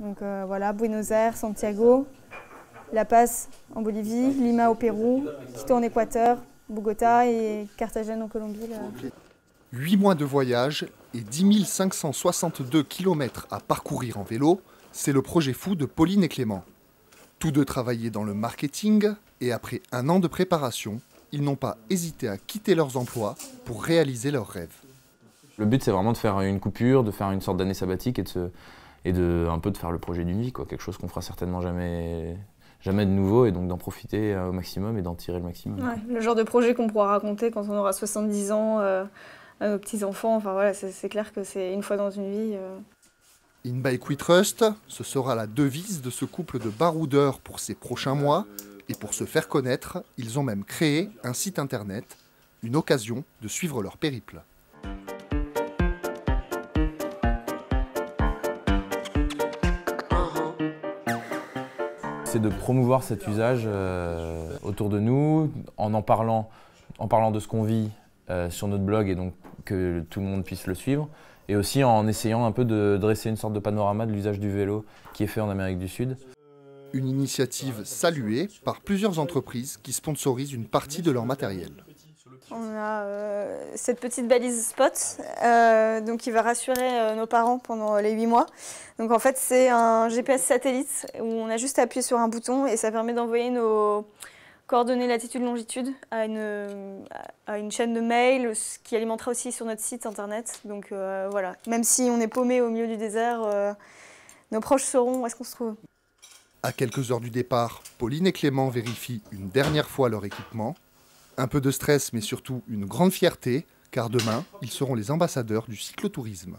Donc voilà, Buenos Aires, Santiago, La Paz en Bolivie, Lima au Pérou, Quito en Équateur, Bogota et Carthagène en Colombie. Là. 8 mois de voyage et 10 562 km à parcourir en vélo, c'est le projet fou de Pauline et Clément. Tous deux travaillaient dans le marketing et après un an de préparation, ils n'ont pas hésité à quitter leurs emplois pour réaliser leurs rêves. Le but, c'est vraiment de faire une coupure, de faire une sorte d'année sabbatique et un peu de faire le projet d'une vie, quoi. Quelque chose qu'on fera certainement jamais de nouveau, et donc d'en profiter au maximum et d'en tirer le maximum. Ouais, le genre de projet qu'on pourra raconter quand on aura 70 ans à nos petits-enfants. Enfin voilà, c'est clair que c'est une fois dans une vie. In Bike We Trust, ce sera la devise de ce couple de baroudeurs pour ces prochains mois. Et pour se faire connaître, ils ont même créé un site internet, une occasion de suivre leur périple. C'est de promouvoir cet usage autour de nous, en parlant de ce qu'on vit sur notre blog, et donc que tout le monde puisse le suivre, et aussi en essayant un peu de dresser une sorte de panorama de l'usage du vélo qui est fait en Amérique du Sud. Une initiative saluée par plusieurs entreprises qui sponsorisent une partie de leur matériel. On a cette petite balise Spot donc qui va rassurer nos parents pendant les 8 mois. Donc en fait c'est un GPS satellite où on a juste à appuyer sur un bouton et ça permet d'envoyer nos coordonnées latitude-longitude à une chaîne de mail qui alimentera aussi sur notre site internet. Donc voilà, même si on est paumé au milieu du désert, nos proches sauront où est-ce qu'on se trouve. À quelques heures du départ, Pauline et Clément vérifient une dernière fois leur équipement. Un peu de stress, mais surtout une grande fierté, car demain, ils seront les ambassadeurs du cyclotourisme.